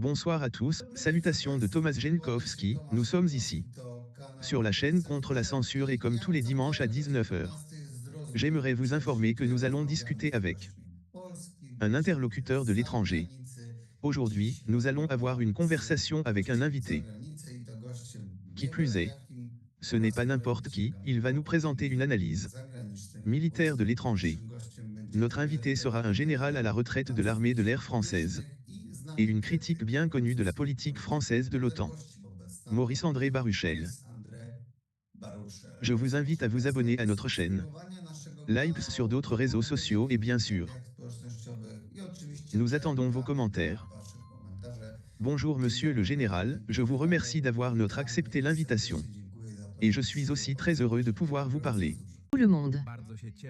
Bonsoir à tous, salutations de Thomas Jenkowski, nous sommes ici sur la chaîne contre la censure et comme tous les dimanches à 19 h. J'aimerais vous informer que nous allons discuter avec un interlocuteur de l'étranger. Aujourd'hui, nous allons avoir une conversation avec un invité. Qui plus est, ce n'est pas n'importe qui, il va nous présenter une analyse militaire de l'étranger. Notre invité sera un général à la retraite de l'armée de l'air française et une critique bien connue de la politique française de l'OTAN. Maurice André Baruchel. Je vous invite à vous abonner à notre chaîne, likes sur d'autres réseaux sociaux et bien sûr, nous attendons vos commentaires. Bonjour Monsieur le Général, je vous remercie d'avoir accepté l'invitation. Et je suis aussi très heureux de pouvoir vous parler. Tout le monde.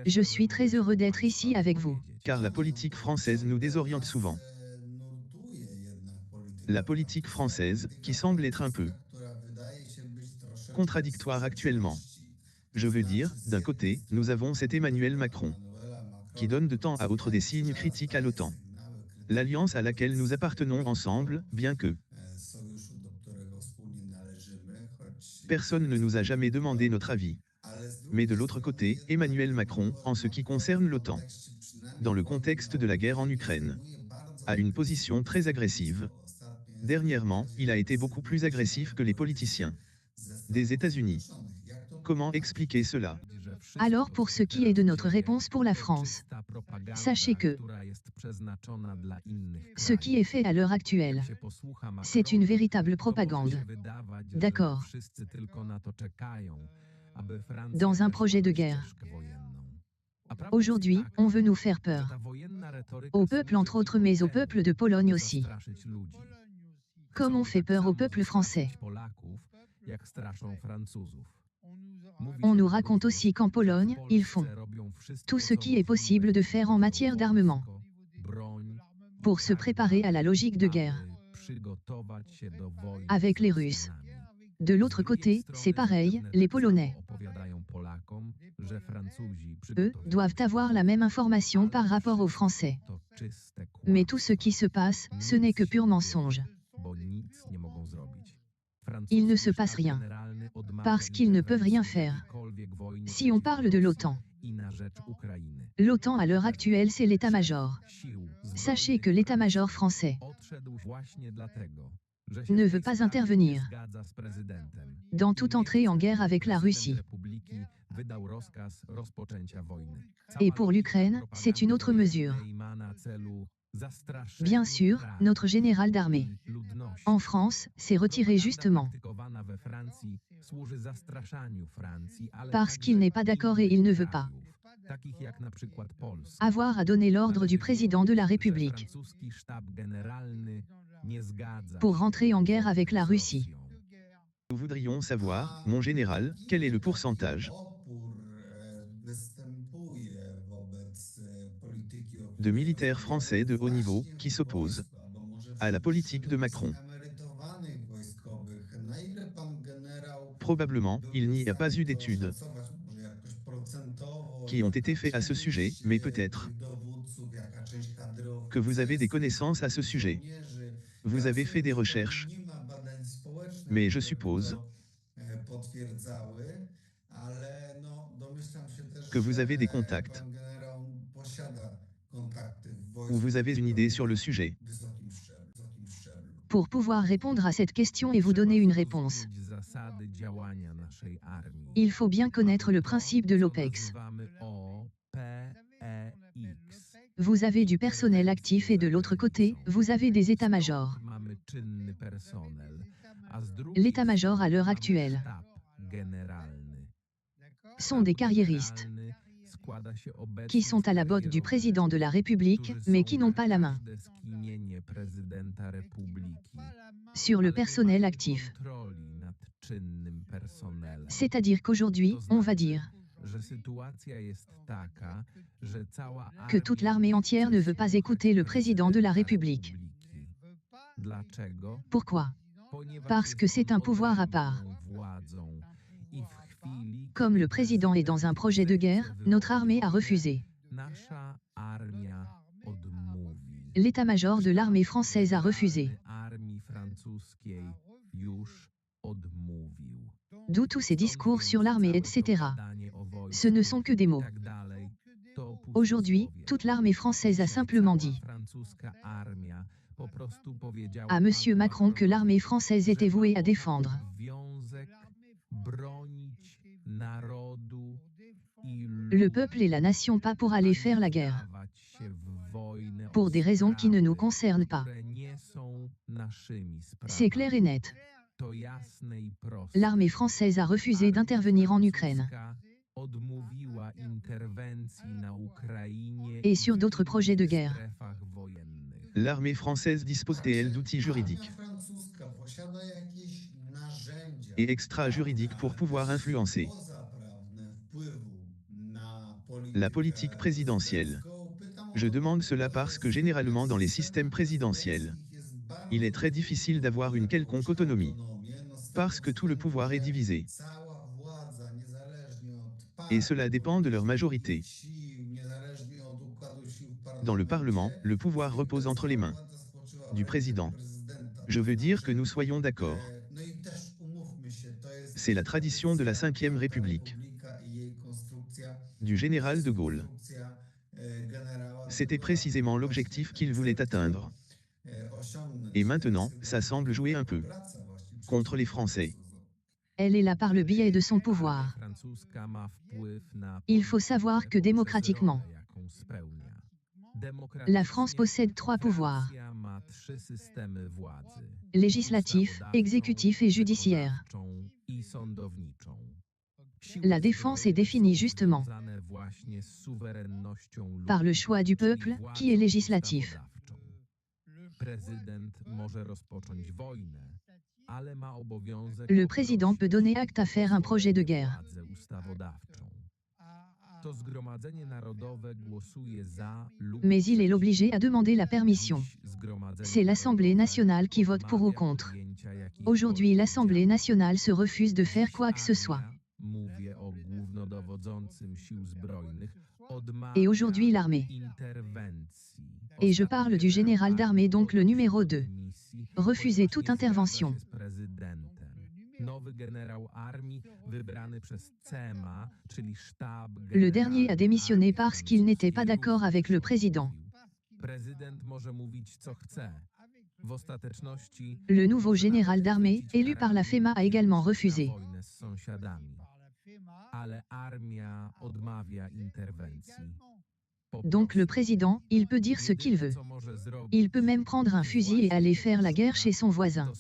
Je suis très heureux d'être ici avec vous. Car la politique française nous désoriente souvent. La politique française, qui semble être un peu contradictoire actuellement. Je veux dire, d'un côté, nous avons cet Emmanuel Macron, qui donne de temps à autre des signes critiques à l'OTAN. L'alliance à laquelle nous appartenons ensemble, bien que personne ne nous a jamais demandé notre avis. Mais de l'autre côté, Emmanuel Macron, en ce qui concerne l'OTAN, dans le contexte de la guerre en Ukraine, a une position très agressive. Dernièrement, il a été beaucoup plus agressif que les politiciens des États-Unis. Comment expliquer cela? Alors pour ce qui est de notre réponse pour la France, sachez que ce qui est fait à l'heure actuelle, c'est une véritable propagande. D'accord. Dans un projet de guerre. Aujourd'hui, on veut nous faire peur. Au peuple entre autres mais au peuple de Pologne aussi. Comme on fait peur au peuple français. On nous raconte aussi qu'en Pologne, ils font tout ce qui est possible de faire en matière d'armement pour se préparer à la logique de guerre avec les Russes. De l'autre côté, c'est pareil, les Polonais, eux, doivent avoir la même information par rapport aux Français. Mais tout ce qui se passe, ce n'est que pur mensonge. Il ne se passe rien, parce qu'ils ne peuvent rien faire. Si on parle de l'OTAN, l'OTAN à l'heure actuelle c'est l'état-major. Sachez que l'état-major français ne veut pas intervenir dans toute entrée en guerre avec la Russie. Et pour l'Ukraine, c'est une autre mesure. Bien sûr, notre général d'armée en France s'est retiré justement parce qu'il n'est pas d'accord et il ne veut pas avoir à donner l'ordre du président de la République pour rentrer en guerre avec la Russie. Nous voudrions savoir, mon général, quel est le pourcentage de militaires français de haut niveau qui s'opposent à la politique de Macron. Probablement, il n'y a pas eu d'études qui ont été faites à ce sujet, mais peut-être que vous avez des connaissances à ce sujet. Vous avez fait des recherches, mais je suppose que vous avez des contacts ou vous avez une idée sur le sujet. Pour pouvoir répondre à cette question et vous donner une réponse, il faut bien connaître le principe de l'OPEX. Vous avez du personnel actif et de l'autre côté, vous avez des états-majors. L'état-major à l'heure actuelle sont des carriéristes qui sont à la botte du président de la République, mais qui n'ont pas la main sur le personnel actif. C'est-à-dire qu'aujourd'hui, on va dire que toute l'armée entière ne veut pas écouter le président de la République. Pourquoi? Parce que c'est un pouvoir à part. Comme le président est dans un projet de guerre, notre armée a refusé. L'état-major de l'armée française a refusé D'où tous ces discours sur l'armée, etc. Ce ne sont que des mots. Aujourd'hui, toute l'armée française a simplement dit à M. Macron que l'armée française était vouée à défendre le peuple et la nation, pas pour aller faire la guerre, pour des raisons qui ne nous concernent pas. C'est clair et net. L'armée française a refusé d'intervenir en Ukraine et sur d'autres projets de guerre. L'armée française dispose-t-elle d'outils juridiques et extra-juridiques pour pouvoir influencer la politique présidentielle? Je demande cela parce que généralement dans les systèmes présidentiels, il est très difficile d'avoir une quelconque autonomie, parce que tout le pouvoir est divisé. Et cela dépend de leur majorité. Dans le Parlement, le pouvoir repose entre les mains du président. Je veux dire que nous soyons d'accord. C'est la tradition de la Ve République, du général de Gaulle. C'était précisément l'objectif qu'il voulait atteindre. Et maintenant, ça semble jouer un peu contre les Français. Elle est là par le biais de son pouvoir. Il faut savoir que démocratiquement, la France possède 3 pouvoirs: législatif, exécutif et judiciaire. La défense est définie justement par le choix du peuple, qui est législatif. Le président peut donner acte à faire un projet de guerre. Mais il est obligé à demander la permission. C'est l'Assemblée nationale qui vote pour ou contre. Aujourd'hui, l'Assemblée nationale se refuse de faire quoi que ce soit. Et aujourd'hui, l'armée, et je parle du général d'armée, donc le numéro 2, refusait toute intervention. Le dernier a démissionné parce qu'il n'était pas d'accord avec le président. Le nouveau général d'armée, élu par la FEMA, a également refusé. Donc le président, il peut dire ce qu'il veut. Il peut même prendre un fusil et aller faire la guerre chez son voisin.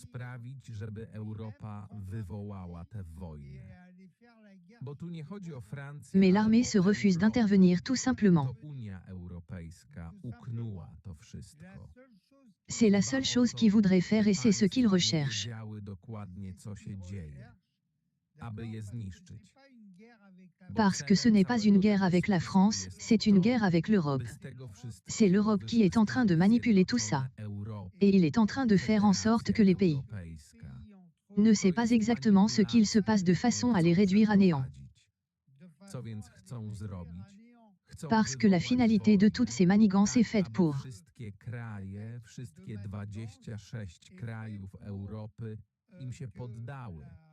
Mais l'armée se refuse d'intervenir tout simplement. C'est la seule chose qu'ils voudraient faire et c'est ce qu'ils recherchent. Parce que ce n'est pas une guerre avec la France, c'est une guerre avec l'Europe. C'est l'Europe qui est en train de manipuler tout ça. Et il est en train de faire en sorte que les pays ne savent pas exactement ce qu'il se passe de façon à les réduire à néant. Parce que la finalité de toutes ces manigances est faite pour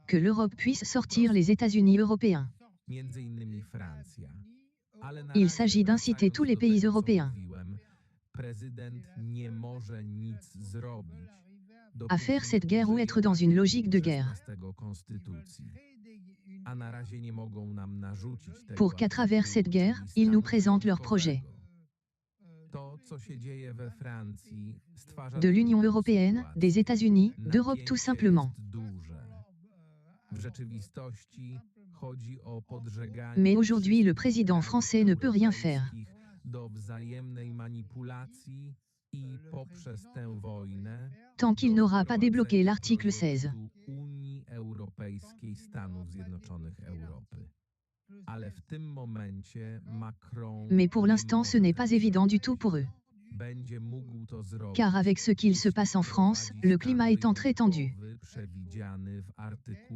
que l'Europe puisse sortir les États-Unis européens. Il s'agit d'inciter tous les pays européens à faire cette guerre ou être dans une logique de guerre. Pour qu'à travers cette guerre, ils nous présentent leurs projets. De l'Union européenne, des États-Unis, d'Europe tout simplement. Mais aujourd'hui, le président français ne peut rien faire. Tant qu'il n'aura pas débloqué l'article 16. Mais pour l'instant, ce n'est pas évident du tout pour eux. Car avec ce qu'il se passe en France, le climat étant très tendu,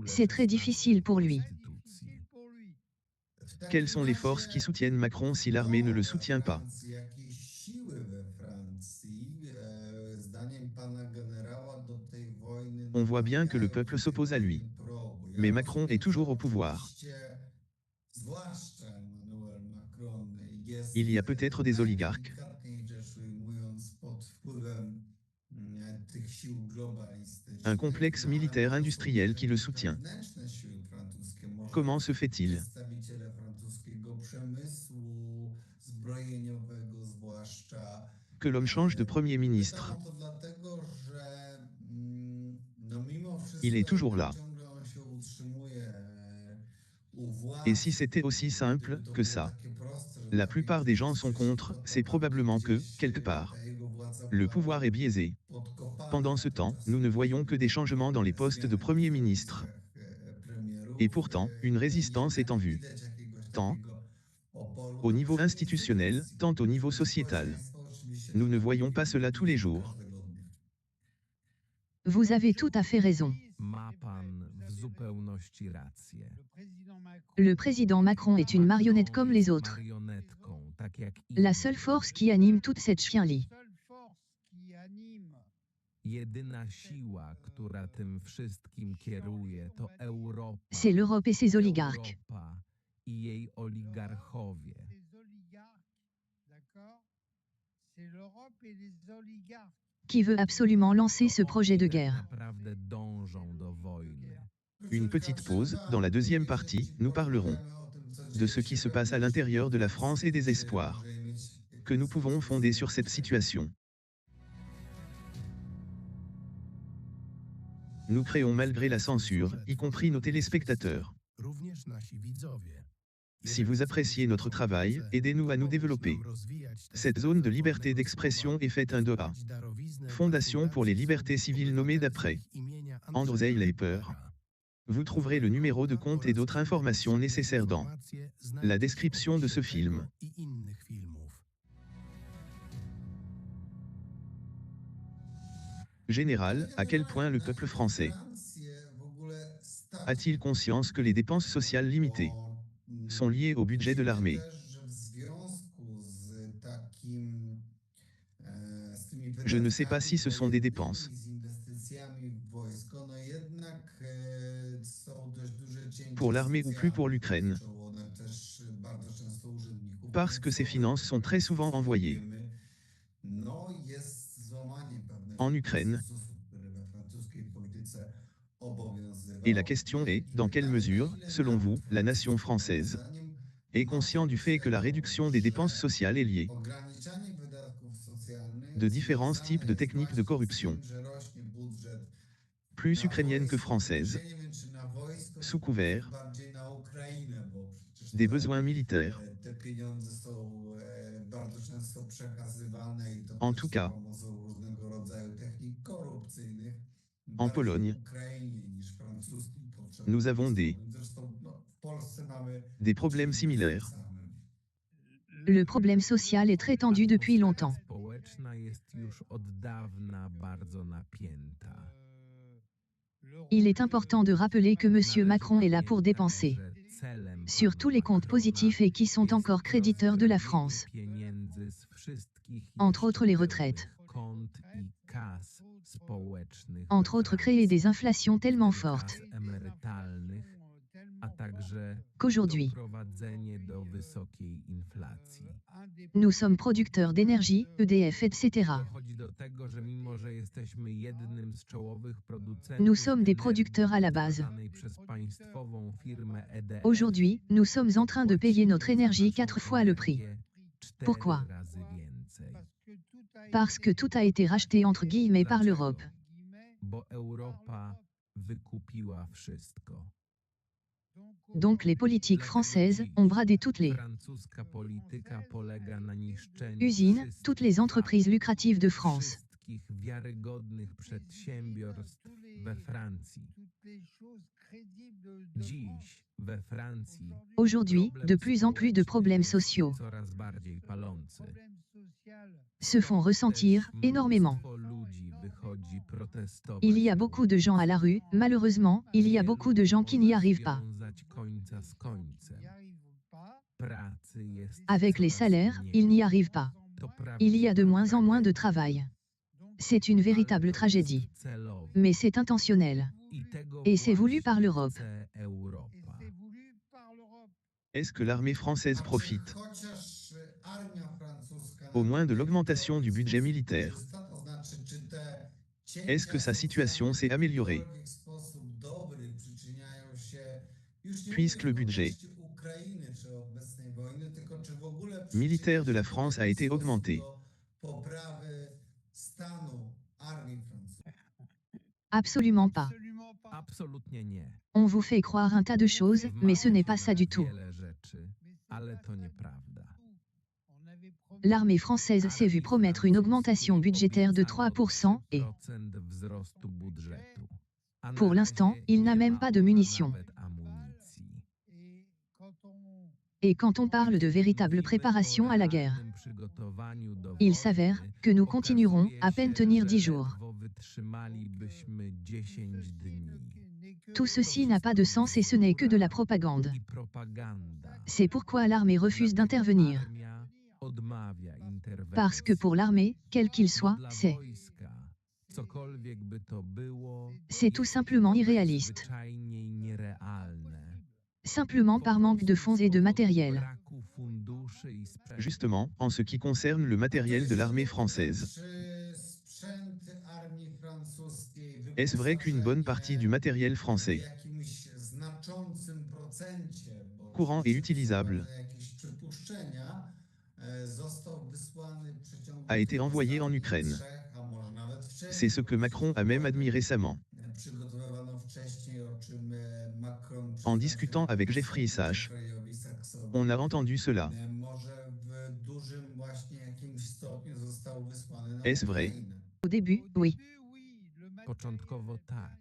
c'est très difficile pour lui. Quelles sont les forces qui soutiennent Macron si l'armée ne le soutient pas? On voit bien que le peuple s'oppose à lui. Mais Macron est toujours au pouvoir. Il y a peut-être des oligarques. Un complexe militaire industriel qui le soutient. Comment se fait-il que l'homme change de Premier ministre? Il est toujours là. Et si c'était aussi simple que ça? La plupart des gens sont contre, c'est probablement que, quelque part, le pouvoir est biaisé. Pendant ce temps, nous ne voyons que des changements dans les postes de Premier ministre. Et pourtant, une résistance est en vue. Tant au niveau institutionnel, tant au niveau sociétal. Nous ne voyons pas cela tous les jours. Vous avez tout à fait raison. Ma pan w zupełności rację. Le président Macron est une marionnette comme les autres. Marionetką, tak jak La inne. seule force qui anime toute cette chienlit, Jedyna siła, która tym wszystkim kieruje, to Europa. c'est l'Europe et ses oligarques. Europa i jej oligarchowie. Qui veut absolument lancer ce projet de guerre. Naprawdę dążą do wojny. Une petite pause, dans la deuxième partie, nous parlerons de ce qui se passe à l'intérieur de la France et des espoirs que nous pouvons fonder sur cette situation. Nous créons malgré la censure, y compris nos téléspectateurs. Również nasi widzowie. Si vous appréciez notre travail, aidez-nous à nous développer. Cette zone de liberté d'expression est faite de A. Fondation pour les libertés civiles nommée d'après Andrzej Leiper. Vous trouverez le numéro de compte et d'autres informations nécessaires dans la description de ce film. Général, à quel point le peuple français a-t-il conscience que les dépenses sociales limitées sont liées au budget de l'armée? Je ne sais pas si ce sont des dépenses pour l'armée ou plus pour l'Ukraine, parce que ces finances sont très souvent envoyées en Ukraine. Et la question est, dans quelle mesure, selon vous, la nation française est consciente du fait que la réduction des dépenses sociales est liée de différents types de techniques de corruption, plus ukrainiennes que françaises, sous couvert des besoins militaires. En tout cas, en Pologne, nous avons des problèmes similaires. Le problème social est très tendu depuis longtemps. Społeczna jest już od dawna bardzo napięta. Il est important de rappeler que M. Macron est là pour dépenser sur tous les comptes positifs et qui sont encore créditeurs de la France, entre autres les retraites, entre autres créer des inflations tellement fortes qu'aujourd'hui, nous sommes producteurs d'énergie, EDF, etc. Nous sommes des producteurs à la base. Aujourd'hui, nous sommes en train de payer notre énergie 4 fois le prix. Pourquoi? Parce que tout a été racheté entre guillemets par l'Europe. Donc les politiques françaises ont bradé toutes les usines, toutes les entreprises lucratives de France. Aujourd'hui, de plus en plus de problèmes sociaux se font ressentir énormément. Il y a beaucoup de gens à la rue, malheureusement, il y a beaucoup de gens qui n'y arrivent pas. Avec les salaires, ils n'y arrivent pas. Il y a de moins en moins de travail. C'est une véritable tragédie. Mais c'est intentionnel. Et c'est voulu par l'Europe. Est-ce que l'armée française A czy profite chociaż armia francuska au na moins de tym l'augmentation du budget militaire? korzysta? To znaczy, czy te Est-ce que cięcia sa situation s'est socjalne w améliorée? jakikolwiek sposób dobry przyczyniają się, już nie Puisque mówię le w budget kontekście Ukrainy czy obecnej wojny, tylko czy w ogóle militaire de przyczynia la się w France a jakiś été sposób augmenté? do poprawy stanu armii francuskiej? Absolument pas. Absolutnie nie. On vous fait croire un tas de choses, mais ce n'est pas ça du tout. Wiele rzeczy, ale to nieprawda. L'armée française s'est vue promettre une augmentation budgétaire de 3% et, Procent wzrostu budżetu. A na pour l'instant, razie il nie n'a même ma pas de ona munitions. nawet amunicji. Et quand on parle de véritable préparation à la guerre, il s'avère que nous continuerons à peine tenir 10 jours. Tout ceci n'a pas de sens et ce n'est que de la propagande. C'est pourquoi l'armée refuse d'intervenir. Parce que pour l'armée, quel qu'il soit, c'est tout simplement irréaliste. Simplement par manque de fonds et de matériel. Justement, en ce qui concerne le matériel de l'armée française. Est-ce vrai qu'une bonne partie du matériel français, courant et utilisable, a été envoyé en Ukraine? C'est ce que Macron a même admis récemment. En discutant avec Jeffrey Sachs, on a entendu cela. Est-ce vrai? Au début, oui. Początkowo tak.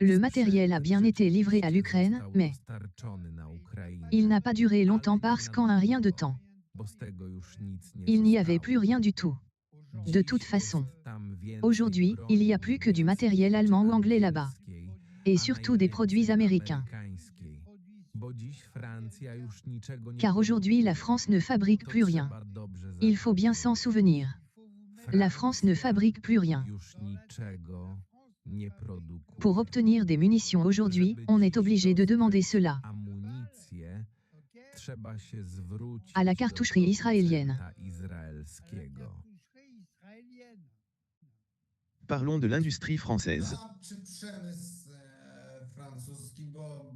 Le matériel a bien été livré à l'Ukraine, Został mais dostarczony na Ukrainę, il n'a pas duré longtemps parce qu'en un rien de temps, bo z tego już nic nie il n'y avait zostało. plus rien du tout. De toute façon, Tam więcej aujourd'hui, il n'y a plus que du matériel allemand ou anglais là-bas. broni Et surtout des produits américains. amerykańskiej, bo dziś Francja już niczego nie Car aujourd'hui la France ne fabrique To plus rien. trzeba dobrze Il faut bien s'en souvenir. La France ne fabrique plus rien. już niczego nie produkuje. Pour obtenir des munitions aujourd'hui, on est obligé de demander cela Amunicję trzeba się zwrócić à la do cartoucherie israélienne. producenta izraelskiego. Parlons de l'industrie française. A czy przemysł francuski, bo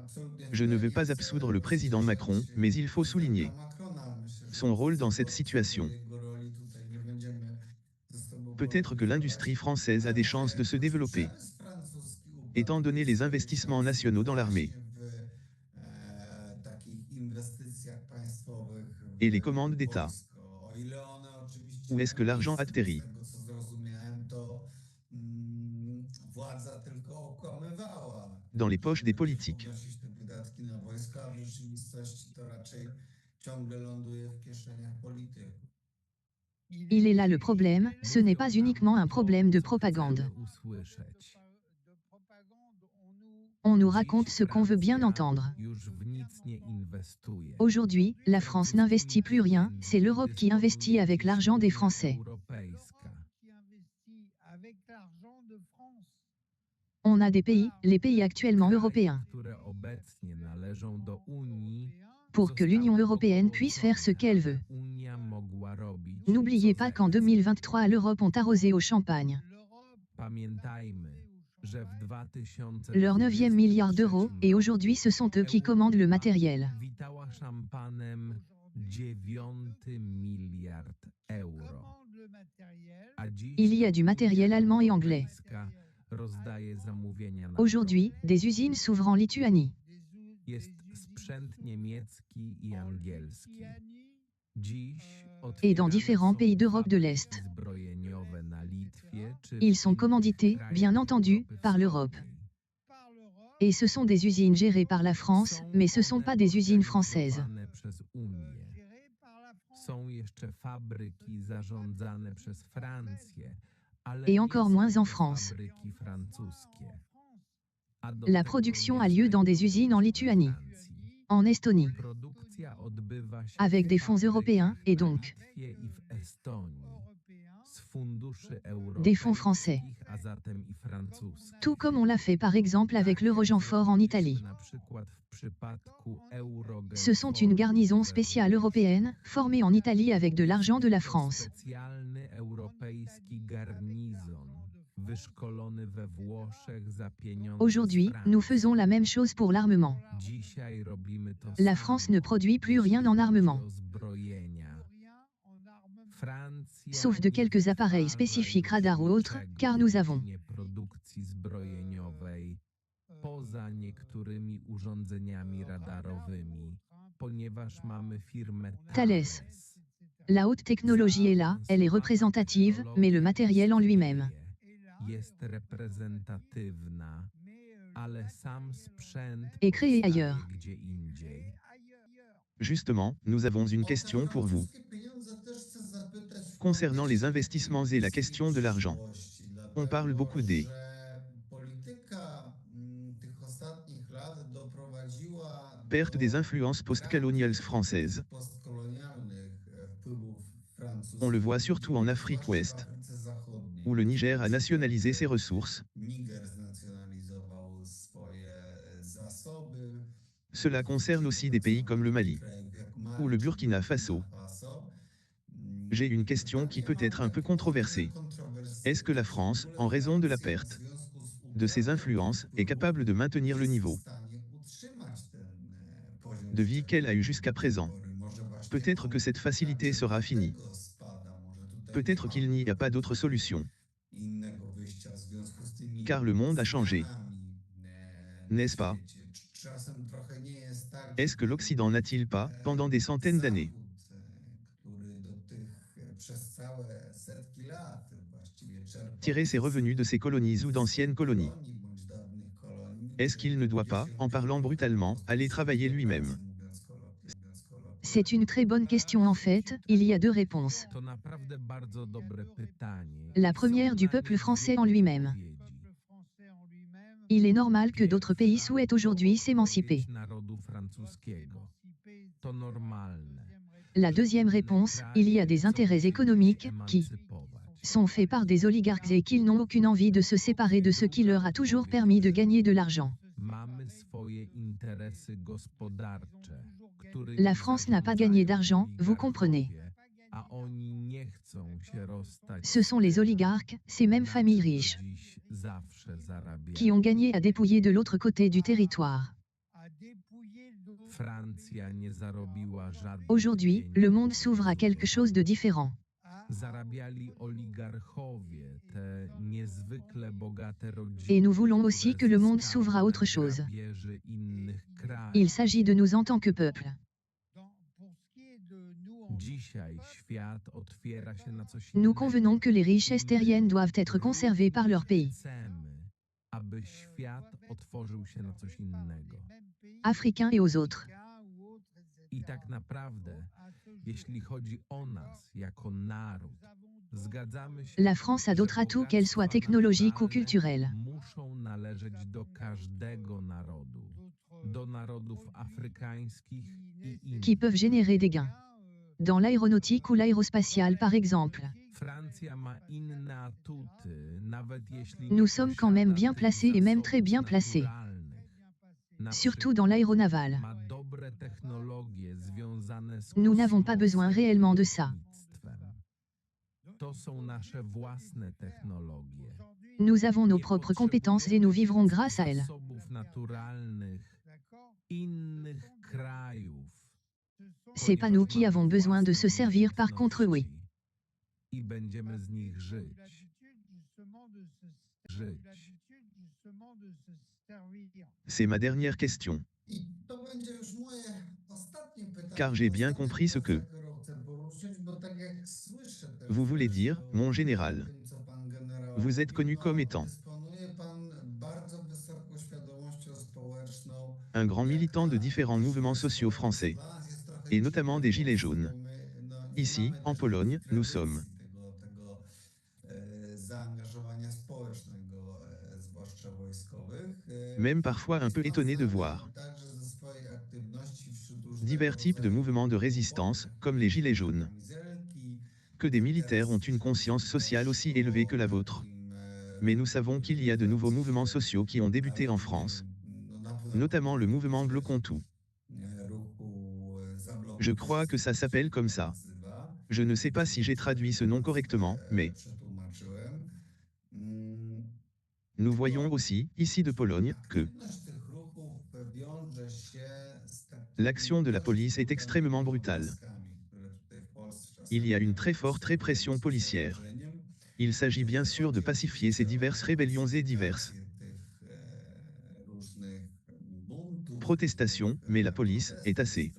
absolutnie Je ne veux pas absoudre le président Macron, mais il faut souligner son rôle dans cette situation. Peut-être que l'industrie française a des chances de se développer, étant donné les investissements nationaux dans l'armée et les commandes d'État. Où est-ce que l'argent atterrit? Dans les poches des politiques. Il est là le problème, ce n'est pas uniquement un problème de propagande. Usłyszeć. On nous raconte ce qu'on veut bien entendre. Już w nic nie inwestuje. Aujourd'hui, la France n'investit plus rien, c'est l'Europe qui investit avec l'argent des Français. Europejska. On a des pays, les pays actuellement européens, Które obecnie należą do Unii, pour que l'Union européenne puisse faire ce qu'elle veut. Unia mogła robić. N'oubliez pas qu'en 2023 l'Europe ont arrosé au champagne Pamiętajmy, że w 2000 leur 9e milliard d'euros, et aujourd'hui ce sont eux qui commandent le matériel. witała szampanem 9 miliard euro. A dziś Il y a du matériel allemand et anglais. Europejska rozdaje zamówienia na Aujourd'hui, des usines s'ouvrent en Lituanie. Jest sprzęt niemiecki i angielski. Dziś Et dans otwierane différents są pays d'Europe de l'Est. fabryki zbrojeniowe na Litwie czy Ils sont w commandités, krajach bien entendu, Europy par l'Europe. Wschodniej. Et ce sont des usines gérées par la France, mais ce ne sont pas des usines françaises. Organizowane przez Unię. Są jeszcze fabryki zarządzane przez Francję, ale Et nie encore są moins en to France. fabryki francuskie. A do La tego production a jeszcze lieu dans des i usines en Lituanie, Francji. en Estonie, Produkcja odbywa się avec w des fonds fabrykach européens, et w donc, Litwie i w Estonii z des fonds français. a zatem i francuskich. Tout comme on l'a fait par exemple avec l'Eurogenfort en Italie. Na przykład w przypadku Eurogenforu Ce sont une garnison spéciale européenne, formée en Italie avec de l'argent de la France. Specjalny europejski garnizon, wyszkolony we Włoszech za pieniądze Aujourd'hui, z Francji. nous faisons la même chose pour l'armement. Dzisiaj robimy to La samo, France ne produit plus rien en armement, uzbrojenia. Francja sauf de quelques nie appareils wytwarza spécifiques radar ou autres, niczego car nous avons nie produkcji zbrojeniowej poza niektórymi urządzeniami radarowymi, ponieważ mamy firmę Thales. La haute technologie est là, elle est représentative, mais le matériel en lui-même. Jest reprezentatywna, ale sam sprzęt Est créé powstaje ailleurs. gdzie indziej. Justement, nous avons une question pour vous. Concernant les investissements et la question de l'argent. On parle beaucoup des pertes des influences postcoloniales françaises. On le voit surtout en Afrique ouest, où le Niger a nationalisé ses ressources. Cela concerne aussi des pays comme le Mali ou le Burkina Faso. J'ai une question qui peut être un peu controversée. Est-ce que la France, en raison de la perte de ses influences, est capable de maintenir le niveau de vie qu'elle a eu jusqu'à présent? Peut-être que cette facilité sera finie. Peut-être qu'il n'y a pas d'autre solution. Car le monde a changé. N'est-ce pas? Est-ce que l'Occident n'a-t-il pas, pendant des centaines d'années, tiré ses revenus de ses colonies ou d'anciennes colonies? Est-ce qu'il ne doit pas, en parlant brutalement, aller travailler lui-même? C'est une très bonne question en fait, il y a deux réponses. To naprawdę bardzo dobre pytanie. La première du peuple français en lui-même. Il est normal que d'autres pays souhaitent aujourd'hui s'émanciper. Narodu francuskiego. To normalne. La deuxième réponse, il y a des intérêts économiques qui sont faits par des oligarques et qu'ils n'ont aucune envie de se séparer de ce qui leur a toujours permis de gagner de l'argent. Mamy swoje interesy gospodarcze, których La France n'a pas gagné d'argent, vous comprenez. a oni nie chcą się rozstać. Ce sont les oligarques, ces mêmes familles riches, Dziś zawsze zarabiają. qui ont gagné à dépouiller de l'autre côté du territoire. Francja nie zarobiła żadnych Aujourd'hui, pieniędzy. le monde s'ouvre à quelque chose de différent. Zarabiali oligarchowie, te niezwykle bogate rodziny. Et nous voulons aussi que le monde s'ouvre à autre chose. grabieży innych krajów. Il s'agit de nous en tant que peuple. Dzisiaj świat otwiera się na coś Nous innego. convenons que les richesses terriennes doivent être conservées par leur pays. Chcemy, aby świat otworzył się na coś innego. Africains et aux autres. I tak naprawdę, jeśli chodzi o nas jako naród, zgadzamy się, La France a d'autres atouts, qu'elles soient technologiques ou culturels. muszą należeć do każdego narodu, do narodów afrykańskich i innych. Qui peuvent générer des gains. Dans l'aéronautique ou l'aérospatiale par exemple. Francja ma inne atuty, nawet jeśli Nous sommes quand même bien placés et même très bien placés. Surtout dans l'aéronaval. Ma dobre technologie związane z Nous n'avons pas besoin réellement de ça. lotnictwem. To są nasze własne technologie. Nous avons nos propres compétences et nous vivrons grâce à elles. Zasobów naturalnych innych krajów. C'est pas nous qui avons besoin de se servir, par contre oui. I będziemy z nich żyć. Żyć. C'est ma dernière question. Car j'ai bien compris ce que vous voulez dire, mon général. Vous êtes connu comme étant un grand militant de différents mouvements sociaux français, et notamment des Gilets jaunes. Ici, en Pologne, nous sommes même parfois un peu étonnés de voir divers types de mouvements de résistance, comme les Gilets jaunes, que des militaires ont une conscience sociale aussi élevée que la vôtre. Mais nous savons qu'il y a de nouveaux mouvements sociaux qui ont débuté en France, notamment le mouvement Bloquons-Tout. Je crois que ça s'appelle comme ça. Je ne sais pas si j'ai traduit ce nom correctement, mais nous voyons aussi, ici de Pologne, que l'action de la police est extrêmement brutale. Il y a une très forte répression policière. Il s'agit bien sûr de pacifier ces diverses rébellions et diverses protestations, mais la police est assez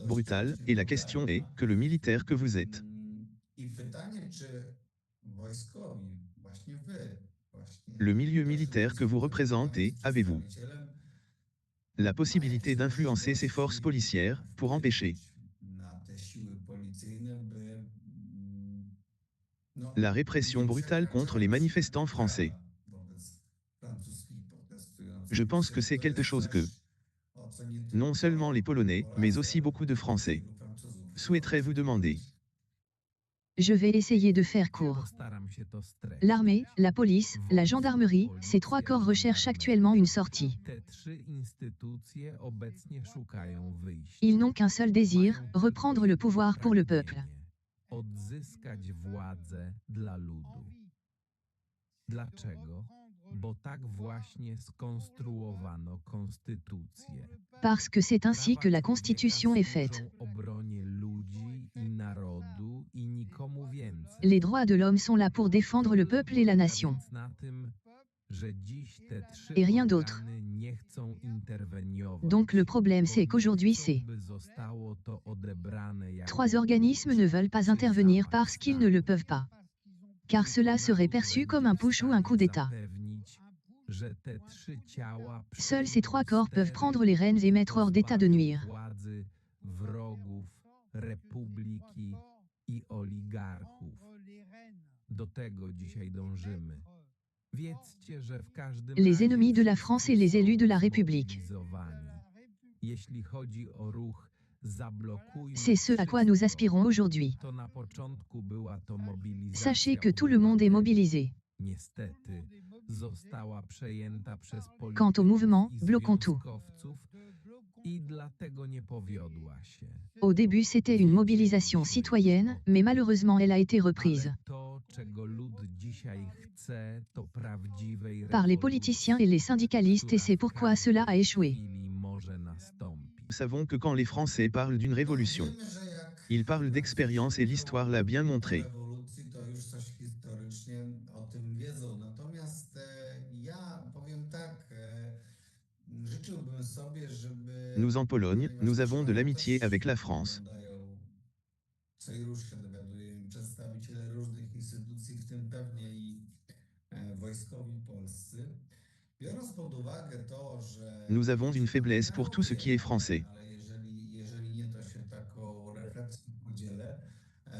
brutale, et la question est, que le militaire que vous êtes le milieu militaire que vous représentez, avez-vous la possibilité d'influencer ces forces policières pour empêcher la répression brutale contre les manifestants français? Je pense que c'est quelque chose que non seulement les Polonais, mais aussi beaucoup de Français souhaiteraient vous demander. Je vais essayer de faire court. Postaram się to streścić. L'armée, la police, la gendarmerie, ces trois corps recherchent actuellement une sortie. Te trzy instytucje obecnie szukają wyjścia. Ils n'ont qu'un seul désir, reprendre le pouvoir pour le peuple. Odzyskać władzę dla ludu. Dlaczego? Bo tak właśnie skonstruowano konstytucję. Parce que c'est ainsi que la Constitution est faite. Są obronie ludzi i narodu i nikomu więcej. Les droits de l'homme sont là pour défendre le peuple et la nation. Więc na tym, że dziś te trzy Et rien d'autre. organy nie chcą interweniować. Donc le problème c'est qu'aujourd'hui c'est By zostało to odebrane jako trois organismes ne veulent pas intervenir parce qu'ils ne le peuvent pas. Car cela serait perçu comme un push ou un coup d'État. zapewnić, że te trzy ciała Seuls ces trois corps peuvent prendre les rênes et mettre hors d'état de nuire. władzy wrogów, republiki i oligarchów. Do tego dzisiaj dążymy. Wiedzcie, że w każdym Les razie ennemis de la France et les élus de la République. zmobilizowani. Jeśli chodzi o ruch Zablokujmy C'est ce à quoi nous aspirons aujourd'hui. to na początku była to mobilizacja Sachez que tout le monde est mobilisé. Niestety została przejęta przez Quant au mouvement, polityków i bloquons tout. związkowców i dlatego nie powiodła się. Au début c'était une mobilisation citoyenne, mais malheureusement elle a été reprise Ale to, czego lud dzisiaj chce, to prawdziwej par les rewolucji, politiciens et les syndicalistes et c'est pourquoi cela a échoué. chwili może nastąpić. Nous savons que quand les Français parlent d'une révolution, ils parlent d'expérience et l'histoire l'a bien montré. Rewolucji to już coś historycznie o tym wiedzą. Natomiast ja powiem tak, życzyłbym sobie, żeby... Nous en Pologne, nous avons de l'amitié avec la France. Co i róż się dowiadujemy, przedstawiciele różnych instytucji, w tym pewnie i wojskowi polscy. Biorąc pod uwagę to, że... Nous avons une faiblesse pour tout ce qui est français. Ale jeżeli nie, to się taką refleksją podzielę.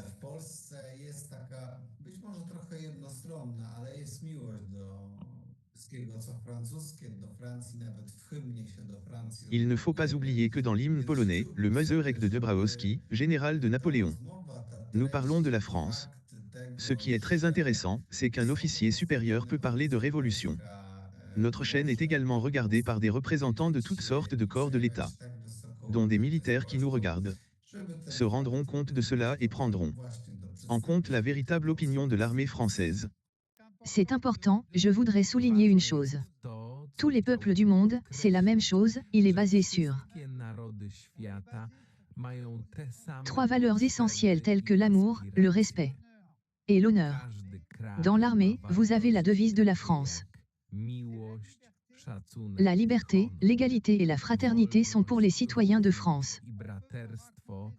W Polsce jest taka, być może trochę jednostronna, ale jest miłość do wszystkiego, co francuskie, do Francji, nawet w hymnie się do Francji. Il ne faut pas oublier que dans l'hymne polonais, le Masaryk de Dąbrowski, général de Napoléon, nous parlons de la France. Ce qui est très intéressant, c'est qu'un officier supérieur peut parler de révolution. Notre chaîne est également regardée par des représentants de toutes sortes de corps de l'État, dont des militaires qui nous regardent, se rendront compte de cela et prendront en compte la véritable opinion de l'armée française. C'est important, je voudrais souligner une chose. To, Tous les peuples du monde, c'est la même chose, il est basé sur wszystkie narody świata mają te same trois valeurs essentielles telles que l'amour, le respect et l'honneur. Każdy kraj Dans l'armée, ma vous avez la wartości devise de la takie France. jak miłość, szacunek, La liberté, honor, l'égalité et la fraternité sont pour les citoyens de France. i braterstwo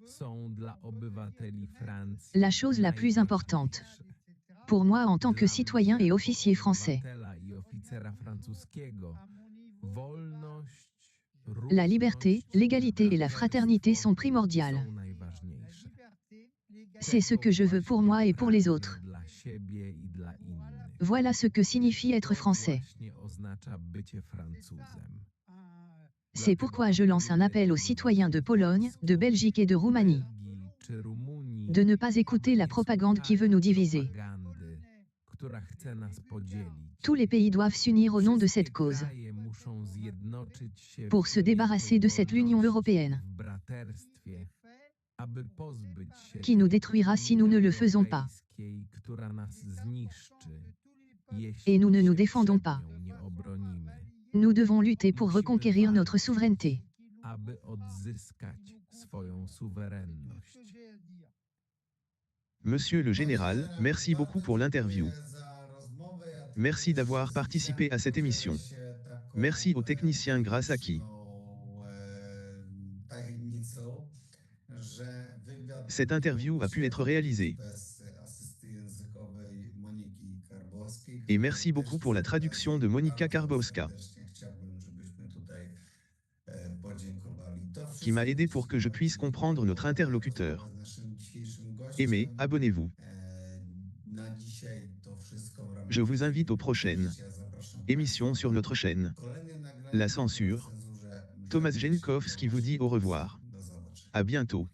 są dla obywateli Francji La chose la plus importante. najważniejsze. Pour moi en tant que citoyen et officier français. Obywatela i oficera francuskiego, wolność, La liberté, równość, l'égalité et la fraternité sont primordiales. są najważniejsze. C'est ce que je veux pour moi et pour les autres. Dla siebie i dla innych. Voilà ce que signifie être To français. właśnie oznacza bycie Francuzem. C'est pourquoi je lance un appel aux citoyens de Pologne, de Belgique et de Roumanie de ne pas écouter la propagande qui veut nous diviser. Tous les pays doivent s'unir au nom de cette cause pour se débarrasser de cette Union européenne qui nous détruira si nous ne le faisons pas. Et nous ne nous défendons pas. Nous devons lutter pour reconquérir notre souveraineté. Monsieur le général, merci beaucoup pour l'interview. Merci d'avoir participé à cette émission. Merci aux techniciens grâce à qui cette interview a pu être réalisée. Et merci beaucoup pour la traduction de Monika Karbowska, qui m'a aidé pour que je puisse comprendre notre interlocuteur. Aimez, abonnez-vous. Je vous invite aux prochaines émissions sur notre chaîne. La censure. Tomasz Jeńkowski vous dit au revoir. À bientôt.